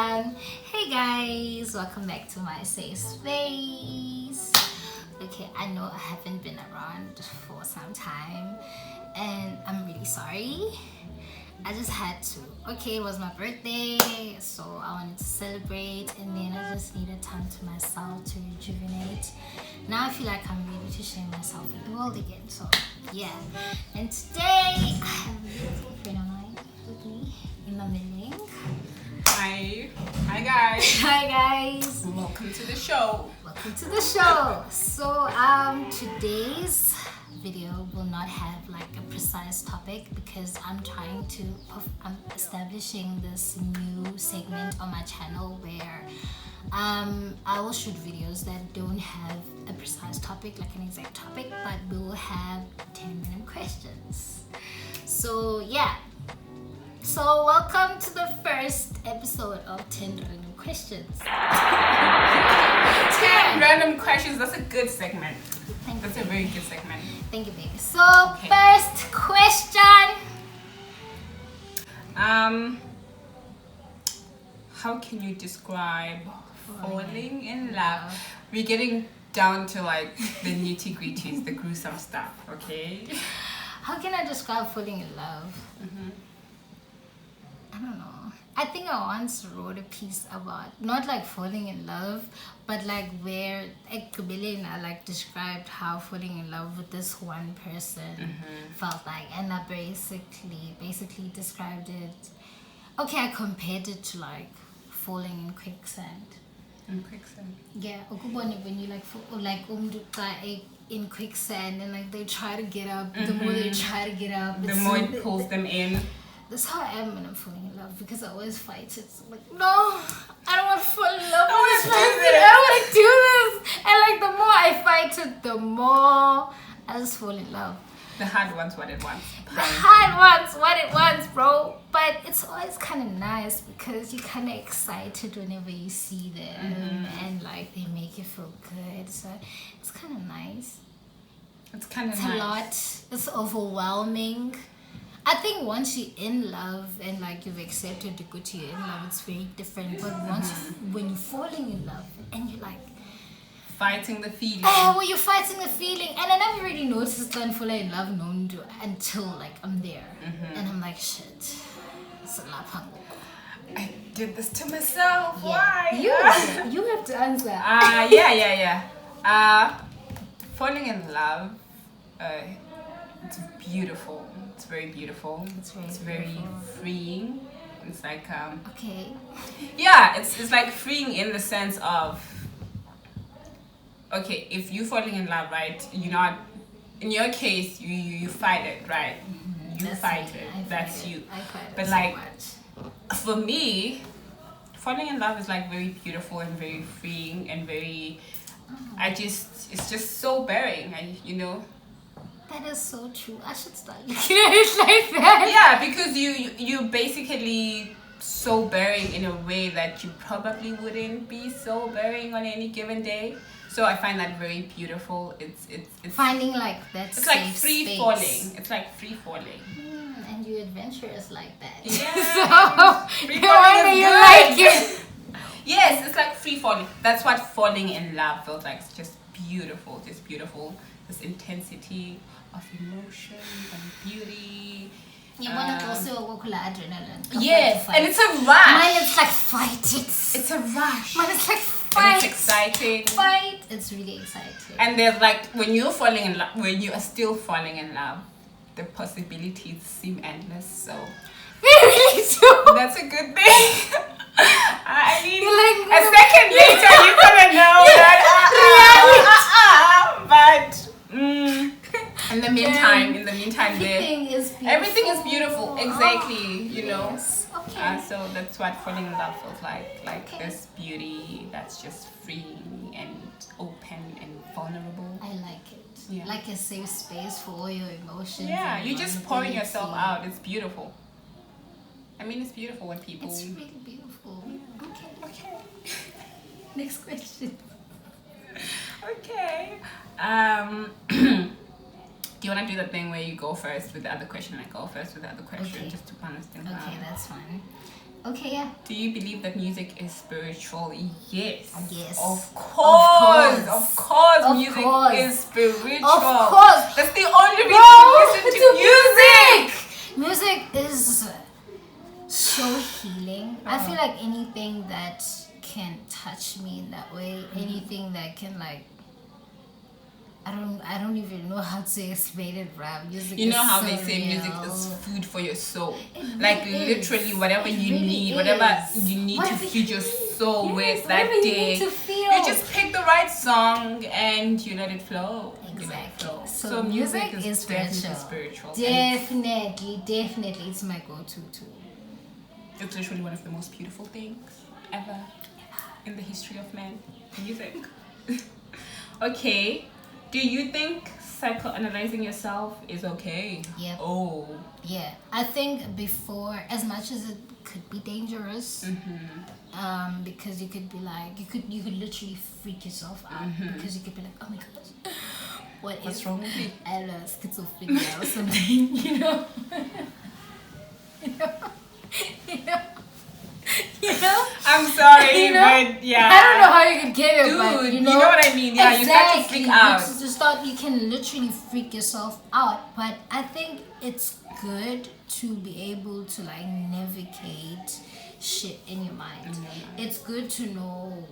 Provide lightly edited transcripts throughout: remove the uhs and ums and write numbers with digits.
Hey guys, welcome back to my safe space. Okay, I know I haven't been around for some time and I'm really sorry. I just had to. Okay, it was my birthday, so I wanted to celebrate, and then I just needed time to myself to rejuvenate. Now I feel like I'm ready to share myself with the world again. So yeah, and today I have a beautiful friend of mine with me, Emameleng. Hi guys. Hi guys. Welcome to the show. Welcome to the show. So today's video will not have like a precise topic because I'm establishing this new segment on my channel where I will shoot videos that don't have a precise topic, like an exact topic, but we will have 10 random questions. So yeah. So welcome to the first episode of 10 random questions. 10 random questions. That's a good segment. That's a very good segment. Thank you, baby. So, First question. How can you describe falling in love? We're getting down to like the nitty-gritties, the gruesome stuff, okay? How can I describe falling in love? I don't know. I think I once wrote a piece about not like falling in love, but like where Emameleng like described how falling in love with this one person felt like, and I basically described it. Okay, I compared it to like falling in quicksand. In quicksand. Yeah, when you like in quicksand and like they try to get up. The more they try to get up, the more it pulls them in. That's how I am when I'm falling in love, because I always fight it. So like, no, I don't want to fall in love with this person. I don't want to do this. And like the more I fight it, the more I just fall in love. The hard wants what it wants. The hard wants what it wants, bro. But it's always kind of nice because you're kind of excited whenever you see them and like they make you feel good. So it's kind of nice. It's kind of nice. It's a lot. It's overwhelming. I think once you're in love and like you've accepted the good you're in love, it's very different. But when you're falling in love and you're like fighting the feeling. Oh, well, you're fighting the feeling, and I never really noticed when falling in love until like I'm there, and I'm like, shit, I did this to myself. Yeah. Why? You have to answer. Yeah. Falling in love. It's beautiful. It's very beautiful. It's very freeing. It's like okay. Yeah, it's like freeing in the sense of, okay, if you're falling in love, right, you're not, in your case, you fight it, right? You fight it. That's you. I fight it. But like, for me, falling in love is like very beautiful and very freeing and very, it's just so bearing, That is so true. I should start looking at it like that. Yeah, because you basically so bearing in a way that you probably wouldn't be so bearing on any given day. So I find that very beautiful. It's finding like that. It's like free falling. It's like free falling. And you're adventurous like that. Yeah. So free no wonder you like it. Yes, it's like free falling. That's what falling in love feels like. It's just beautiful. Just beautiful. This intensity of emotion and beauty. You want to also work with adrenaline. Yes, and it's a rush. Mine, it's like fight. It's a rush. Mine, it's like fight. And it's exciting. Fight. It's really exciting. And there's like when you're falling in love, when you are still falling in love, the possibilities seem endless. So we really do. That's a good thing. I mean, like, a second later, you're gonna know that. In the meantime, everything is beautiful. Exactly, Yes. Okay. So that's what falling in love feels like. This beauty that's just free and open and vulnerable. I like it. Yeah. Like a safe space for all your emotions. Yeah, you're just pouring yourself out. It's beautiful. I mean, it's beautiful when people. It's really beautiful. Yeah. Okay. Next question. Okay. Do you want to do the thing where you go first with the other question and I go first with the other question, just to balance things out? Okay, that's fine. Okay, yeah. Do you believe that music is spiritual? Yes. Yes. Of course. Of course. Of Music course. is spiritual. Of course. That's the only reason we listen to music. Music is so healing. I feel like anything that can touch me in that way, anything that can like, I don't even know how to explain it, bruh. Music You know is how so they say real. music is food for your soul. It Like really literally is. whatever It you really need, is. whatever you need to Whatever feed your soul Yes, with that whatever you day. need to feel. You just pick the right song and you let it flow. You let it Exactly. flow. So music is definitely spiritual. spiritual. Definitely. It's my go-to too. It's literally one of the most beautiful things ever in the history of man. Music. Okay. Do you think psychoanalyzing yourself is okay? Yep. Oh. Yeah, I think before, as much as it could be dangerous, because you could be like, you could literally freak yourself out because you could be like, oh my gosh, What's wrong with me? I don't know, schizophrenia or something, you know? you know? I'm sorry, You know? but yeah. I don't know how you could get it, Dude, but you know what I mean? Yeah, you start to freak out. You can literally freak yourself out. But I think it's good to be able to like navigate shit in your mind. It's good to know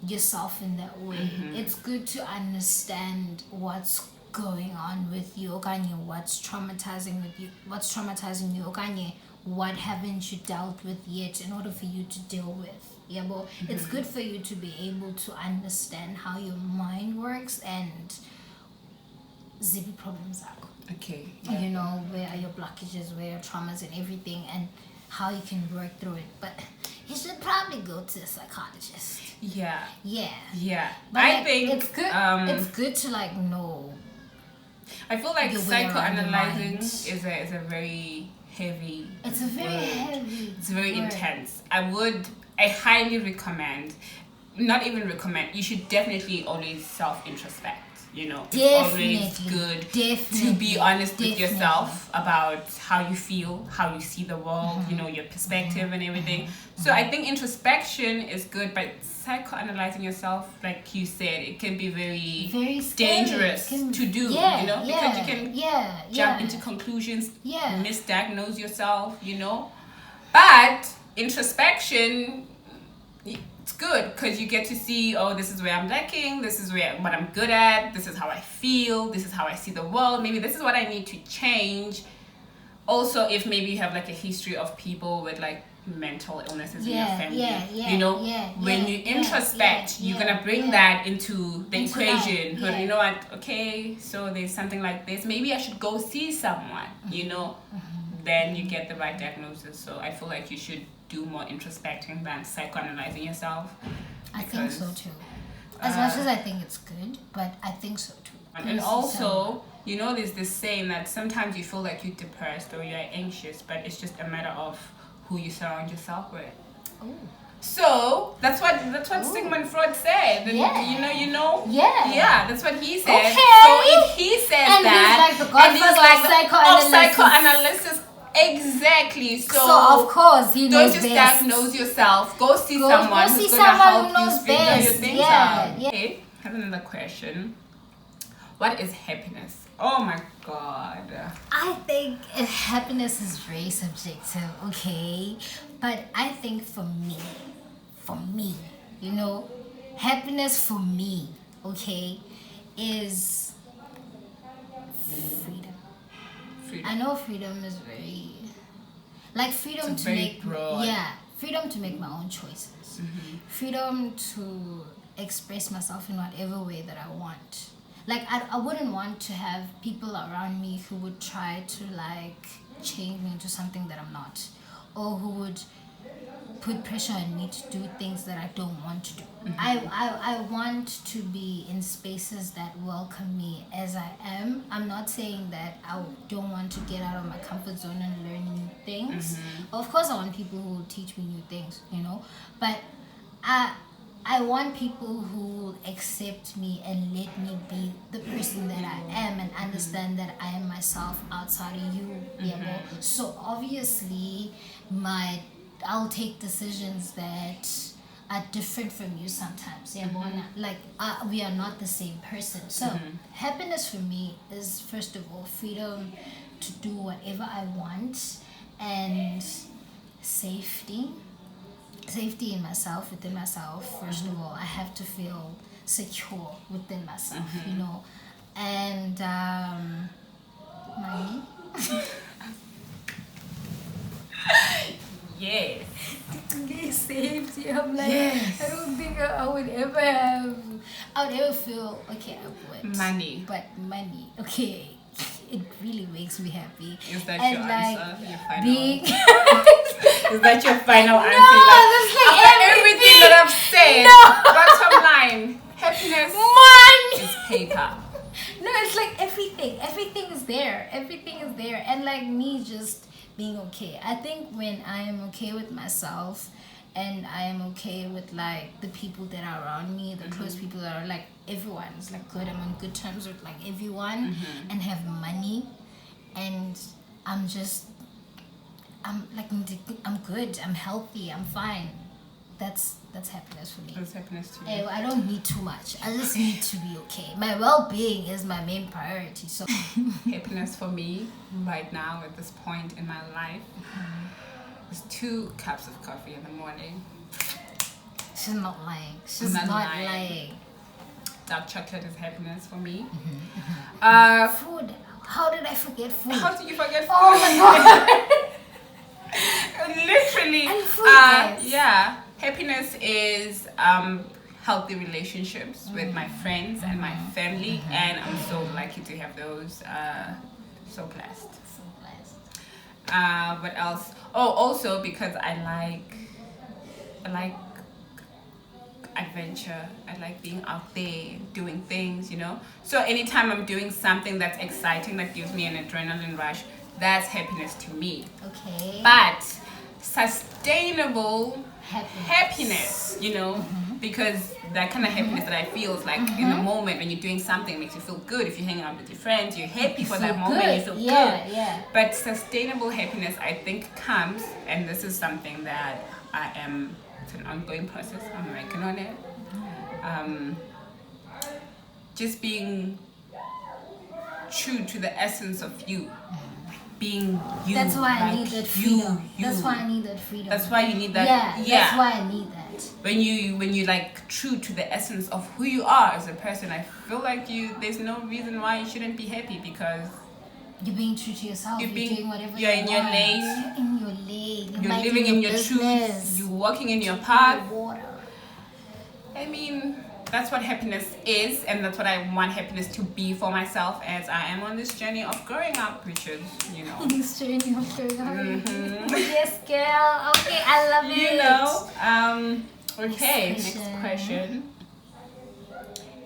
yourself in that way. It's good to understand what's going on with you, okanye what's traumatizing you, okanye what haven't you dealt with yet in order for you to deal with. Yeah, but it's good for you to be able to understand how your mind works and zippy problems are. Okay. You know, where are your blockages, where are your traumas and everything, and how you can work through it. But you should probably go to a psychologist. Yeah. Yeah. But I like, think it's good. It's good to like know. I feel like your way around your psychoanalyzing mind. is a very heavy. It's a very word. heavy. It's very word. intense. I highly recommend, not even recommend, you should definitely always self-introspect, you know. It's always good to be honest with yourself about how you feel, how you see the world, you know, your perspective and everything. So I think introspection is good, but psychoanalyzing yourself, like you said, it can be very dangerous to do, you know, because you can jump into conclusions, misdiagnose yourself, you know. But introspection, it's good because you get to see, oh, this is where I'm lacking, this is what I'm good at, this is how I feel, this is how I see the world, maybe this is what I need to change. Also, if maybe you have like a history of people with like mental illnesses in your family, you know, when you introspect, you're gonna bring that into the equation. You know what, okay, so there's something like this, maybe I should go see someone, you know. Then you get the right diagnosis. So I feel like you should do more introspecting than psychoanalyzing yourself. I think so too. As much as I think it's good, but I think so too. And also, you know, there's this saying that sometimes you feel like you're depressed or you're anxious, but it's just a matter of who you surround yourself with. Ooh. So that's what Sigmund Freud said. And you know. Yeah, that's what he said. Okay. So if he says and that, he's like the godfather of psychoanalysis. Exactly. So of course he knows don't just best. diagnose yourself. Go see someone who's gonna help you figure your things out. Okay. Have another question. What is happiness? Oh my god. I think happiness is very subjective, okay? But I think for me, you know, happiness for me, okay, is freedom. I know freedom is very, like freedom to make, broad. Freedom to make my own choices. Freedom to express myself in whatever way that I want. Like I wouldn't want to have people around me who would try to like change me into something that I'm not, or who would put pressure on me to do things that I don't want to do. I want to be in spaces that welcome me as I am. I'm not saying that I don't want to get out of my comfort zone and learn new things. Of course I want people who will teach me new things, you know, but I want people who will accept me and let me be the person that I am and understand that I am myself outside of you. So obviously my I'll take decisions that are different from you sometimes. Yeah, like we are not the same person. So happiness for me is first of all freedom to do whatever I want, and safety in myself, within myself. First of all, I have to feel secure within myself, and money. Yes. To get safety, I'm like, Yes. I don't think I would ever feel okay. I would Money. but money, okay, it really makes me happy. Is that and your like answer? Your final? being Is that your final answer? No, Like, that's like after everything that I've said, bottom line, happiness money. is paper. No, it's like everything is there, and like me just being okay. I think when I am okay with myself, and I am okay with like the people that are around me, the close people that are like everyone's like good, I'm on good terms with like everyone, and have money, and I'm good, I'm healthy, I'm fine. That's happiness for me. That's happiness to you. I don't need too much. I just need to be okay. My well-being is my main priority. So Happiness for me right now at this point in my life is 2 cups of coffee in the morning. she's not lying. She's I'm not not lying. lying. Dark chocolate is happiness for me. Food. How did I forget food? How did you forget food? Oh my god. Literally. And food, guys. Yeah. Happiness is healthy relationships with my friends and my family, and I'm so lucky to have those. So blessed. So blessed. What else? Oh, also because I like adventure. I like being out there doing things, So anytime I'm doing something that's exciting, that gives me an adrenaline rush, that's happiness to me. Okay. But sustainable Happiness. happiness, because that kind of happiness that I feel is like in the moment when you're doing something, it makes you feel good. If you're hanging out with your friends, you're happy for that moment, you feel good. Yeah. But sustainable happiness, I think, comes, and this is something that it's an ongoing process, I'm working on it. Just being true to the essence of you. Being you. That's why I like need that freedom. you. That's why I need that freedom. That's why you need that. Yeah. That's why I need that. When you like true to the essence of who you are as a person, I feel like there's no reason why you shouldn't be happy, because you're being true to yourself. You're doing whatever you're you in your want. lane. You're in your lane. You're living in your truth. You're walking in your path. Water. I mean, that's what happiness is, and that's what I want happiness to be for myself as I am on this journey of growing up, which is, This journey of growing up. Yes, girl. Okay, I love it. Okay, next question.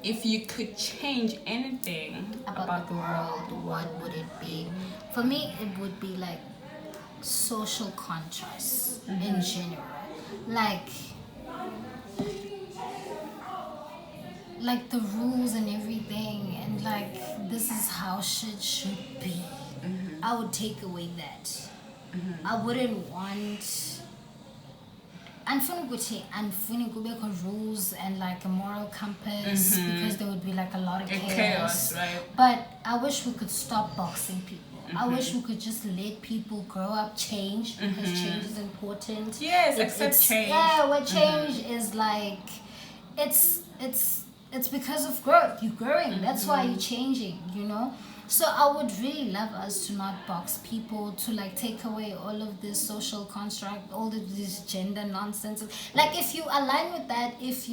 If you could change anything about the world, what would it be? For me, it would be like social contrasts in general. Like the rules and everything, and like this is how shit should be. I would take away that. I wouldn't want. Unfunny rules and like a moral compass, because there would be like a lot of chaos. Right? But I wish we could stop boxing people. I wish we could just let people grow up, change, because change is important. Yes, accept change. Yeah, what change is like, it's because of growth. You're growing. That's why you're changing. So I would really love us to not box people, to like take away all of this social construct, all of this gender nonsense. Like if you align with that, if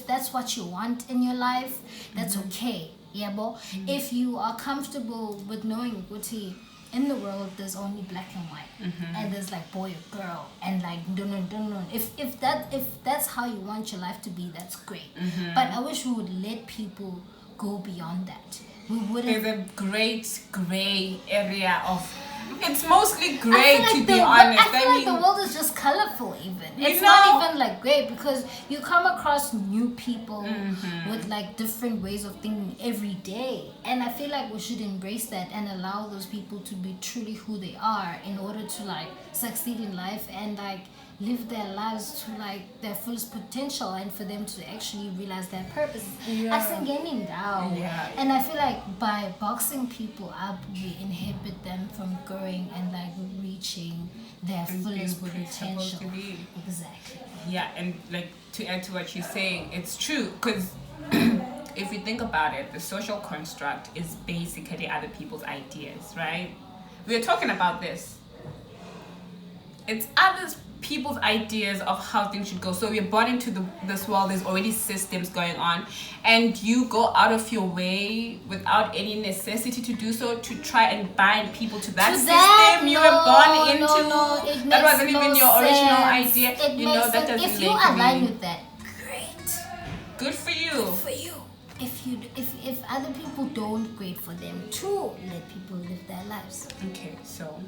that's what you want in your life, that's okay. Yeah, but if you are comfortable with knowing Guti, in the world there's only black and white, and there's like boy or girl, and like no. If that's how you want your life to be, that's great. But I wish we would let people go beyond that. There's a great gray area of. It's mostly gray, like to be honest. I feel like the world is just colorful. It's not even like gray, because you come across new people with like different ways of thinking every day, and I feel like we should embrace that and allow those people to be truly who they are in order to like succeed in life and like live their lives to like their fullest potential, and for them to actually realize their purpose. Asingening down. And I feel like by boxing people up, we inhibit them from growing and like reaching their fullest potential. Exactly. Yeah, and like to add to what you're saying, it's true, because if you think about it, the social construct is basically other people's ideas, right? We're talking about this. It's other people's ideas of how things should go. So we're born into this world, there's already systems going on, and you go out of your way without any necessity to do so to try and bind people to that system you were born into. That wasn't even your original idea. That doesn't if you align with that, great. Good for you. Good for you. If other people don't, great for them too. Let people live their lives. Okay, so